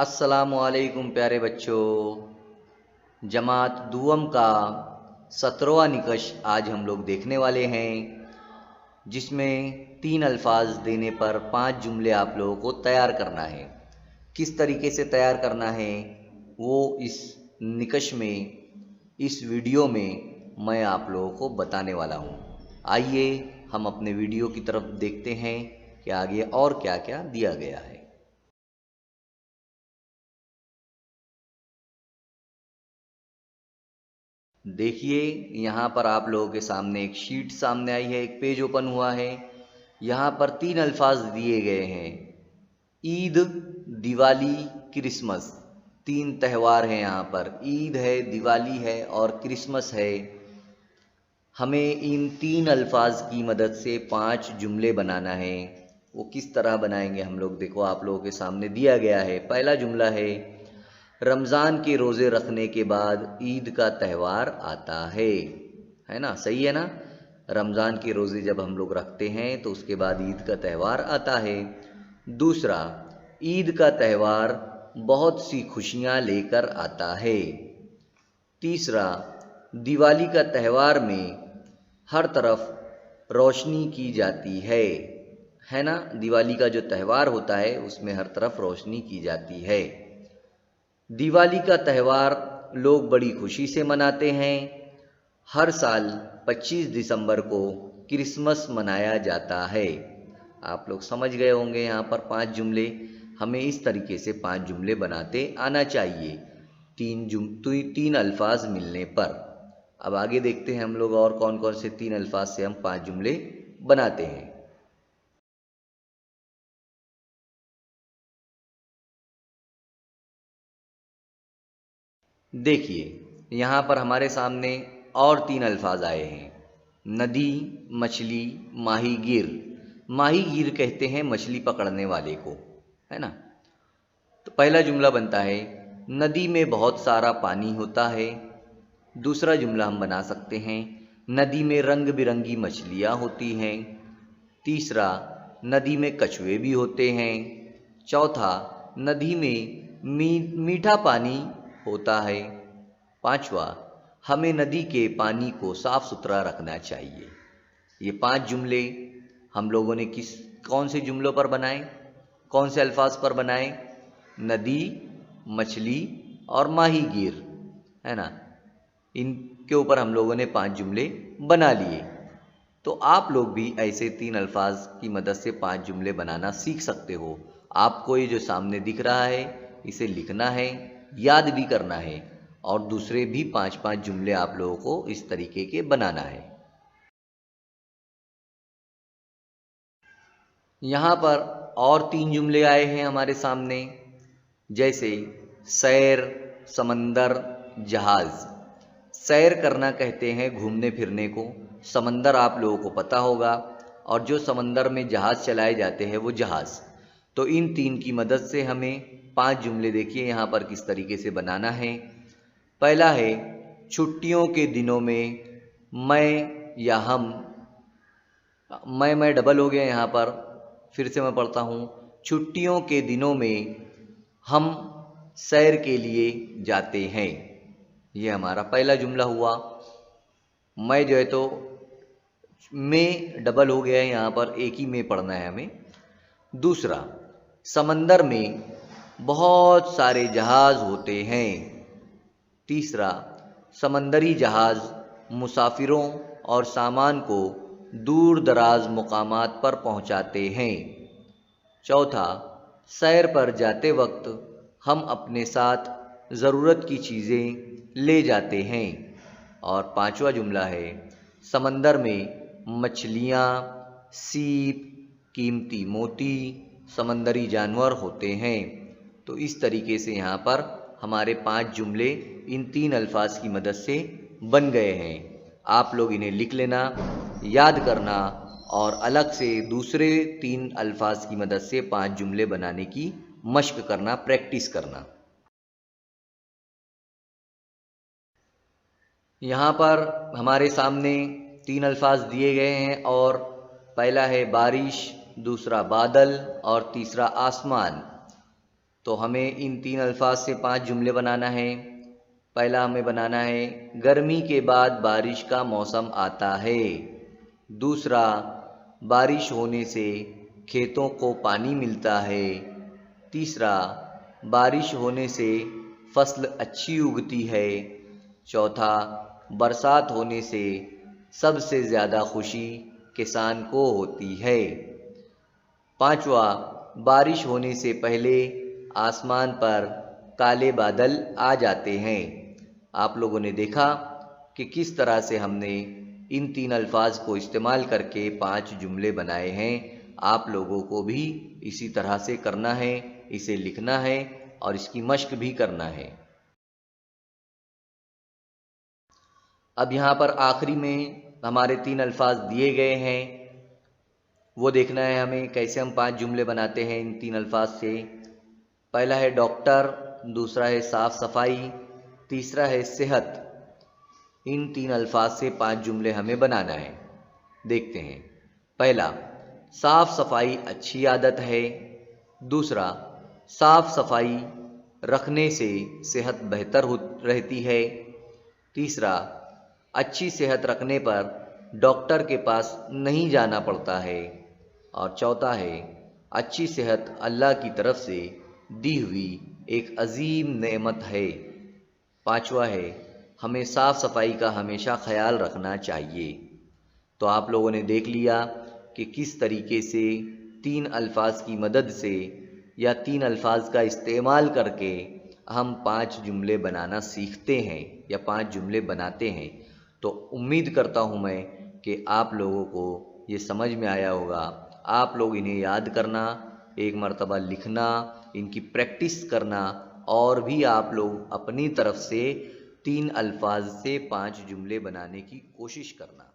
अस्सलामुअलैकुम प्यारे बच्चों। जमात दुअम का 17वां निकश आज हम लोग देखने वाले हैं, जिसमें 3 अल्फाज देने पर 5 जुमले आप लोगों को तैयार करना है। किस तरीके से तैयार करना है वो इस निकश में, इस वीडियो में मैं आप लोगों को बताने वाला हूँ। आइए हम अपने वीडियो की तरफ देखते हैं कि आगे और क्या क्या दिया गया है। देखिए, यहाँ पर आप लोगों के सामने एक शीट सामने आई है, एक पेज ओपन हुआ है। यहाँ पर 3 अल्फाज दिए गए हैं, ईद, दिवाली, क्रिसमस। 3 त्यौहार हैं यहाँ पर, ईद है, दिवाली है और क्रिसमस है। हमें इन 3 अल्फाज की मदद से 5 जुमले बनाना है। वो किस तरह बनाएंगे हम लोग, देखो आप लोगों के सामने दिया गया है। पहला जुमला है, रमज़ान के रोज़े रखने के बाद ईद का त्यौहार आता है ना? सही है ना? रमज़ान के रोज़े जब हम लोग रखते हैं तो उसके बाद ईद का त्यौहार आता है। दूसरा, ईद का त्यौहार बहुत सी खुशियाँ लेकर आता है। तीसरा, दिवाली का त्यौहार में हर तरफ रोशनी की जाती है ना? दिवाली का जो त्यौहार होता है उसमें हर तरफ रोशनी की जाती है। दिवाली का त्यौहार लोग बड़ी खुशी से मनाते हैं। हर साल 25 दिसंबर को क्रिसमस मनाया जाता है। आप लोग समझ गए होंगे यहाँ पर 5 जुमले। हमें इस तरीके से 5 जुमले बनाते आना चाहिए 3 अल्फाज मिलने पर। अब आगे देखते हैं हम लोग और कौन कौन से 3 अल्फाज से हम 5 जुमले बनाते हैं। देखिए, यहाँ पर हमारे सामने और 3 अल्फाज आए हैं, नदी, मछली, माहीगीर। माहीगीर कहते हैं मछली पकड़ने वाले को, है ना? तो पहला जुमला बनता है, नदी में बहुत सारा पानी होता है। दूसरा जुमला हम बना सकते हैं, नदी में रंग बिरंगी मछलियाँ होती हैं। तीसरा, नदी में कछुए भी होते हैं। चौथा, नदी में मीठा पानी होता है। पांचवा, हमें नदी के पानी को साफ सुथरा रखना चाहिए। ये 5 जुमले हम लोगों ने कौन से जुमलों पर बनाए, कौन से अल्फाज पर बनाए? नदी, मछली और माहीगीर, है ना? इनके ऊपर हम लोगों ने 5 जुमले बना लिए। तो आप लोग भी ऐसे 3 अल्फाज की मदद से 5 जुमले बनाना सीख सकते हो। आपको ये जो सामने दिख रहा है इसे लिखना है, याद भी करना है और दूसरे भी 5-5 जुमले आप लोगों को इस तरीके के बनाना है। यहाँ पर और 3 जुमले आए हैं हमारे सामने, जैसे सैर, समंदर, जहाज़। सैर करना कहते हैं घूमने फिरने को। समंदर आप लोगों को पता होगा, और जो समंदर में जहाज़ चलाए जाते हैं वो जहाज़। तो इन 3 की मदद से हमें 5 जुमले देखिए यहाँ पर किस तरीके से बनाना है। पहला है, छुट्टियों के दिनों में मैं या हम। मैं डबल हो गया यहाँ पर, फिर से मैं पढ़ता हूँ, छुट्टियों के दिनों में हम सैर के लिए जाते हैं। ये हमारा पहला जुमला हुआ। मैं जो है तो में डबल हो गया है यहाँ पर, एक ही में पढ़ना है हमें। दूसरा, समंदर में बहुत सारे जहाज़ होते हैं। तीसरा, समंदरी जहाज़ मुसाफिरों और सामान को दूर दराज मुकामात पर पहुंचाते हैं। चौथा, सैर पर जाते वक्त हम अपने साथ ज़रूरत की चीज़ें ले जाते हैं। और 5वां जुमला है, समंदर में मछलियाँ, सीप, कीमती मोती, समंदरी जानवर होते हैं। तो इस तरीके से यहाँ पर हमारे 5 जुमले इन 3 अल्फाज की मदद से बन गए हैं। आप लोग इन्हें लिख लेना, याद करना और अलग से दूसरे 3 अल्फाज की मदद से 5 जुमले बनाने की मश्क करना, प्रैक्टिस करना। यहाँ पर हमारे सामने 3 अल्फाज दिए गए हैं, और पहला है बारिश, दूसरा बादल और तीसरा आसमान। तो हमें इन 3 अल्फाज से 5 जुमले बनाना है। पहला हमें बनाना है, गर्मी के बाद बारिश का मौसम आता है। दूसरा, बारिश होने से खेतों को पानी मिलता है। तीसरा, बारिश होने से फसल अच्छी उगती है। चौथा, बरसात होने से सबसे ज़्यादा खुशी किसान को होती है। पांचवा, बारिश होने से पहले आसमान पर काले बादल आ जाते हैं। आप लोगों ने देखा कि किस तरह से हमने इन 3 अल्फाज को इस्तेमाल करके 5 जुमले बनाए हैं। आप लोगों को भी इसी तरह से करना है, इसे लिखना है और इसकी मश्क भी करना है। अब यहाँ पर आखिरी में हमारे 3 अल्फाज दिए गए हैं, वो देखना है हमें कैसे हम 5 जुमले बनाते हैं इन 3 अल्फाज से। पहला है डॉक्टर, दूसरा है साफ सफाई, तीसरा है सेहत। इन 3 अल्फाज से 5 जुमले हमें बनाना है। देखते हैं। पहला, साफ सफाई अच्छी आदत है। दूसरा, साफ सफाई रखने से सेहत बेहतर रहती है। तीसरा, अच्छी सेहत रखने पर डॉक्टर के पास नहीं जाना पड़ता है। और चौथा है, अच्छी सेहत अल्लाह की तरफ से दी हुई एक अजीम नेमत है। पांचवा है, हमें साफ सफाई का हमेशा ख्याल रखना चाहिए। तो आप लोगों ने देख लिया कि किस तरीके से 3 अल्फाज की मदद से या 3 अल्फाज का इस्तेमाल करके हम 5 जुमले बनाना सीखते हैं या 5 जुमले बनाते हैं। तो उम्मीद करता हूँ मैं कि आप लोगों को ये समझ में आया होगा। आप लोग इन्हें याद करना, एक मर्तबा लिखना, इनकी प्रैक्टिस करना और भी आप लोग अपनी तरफ से 3 अल्फाज से 5 जुमले बनाने की कोशिश करना।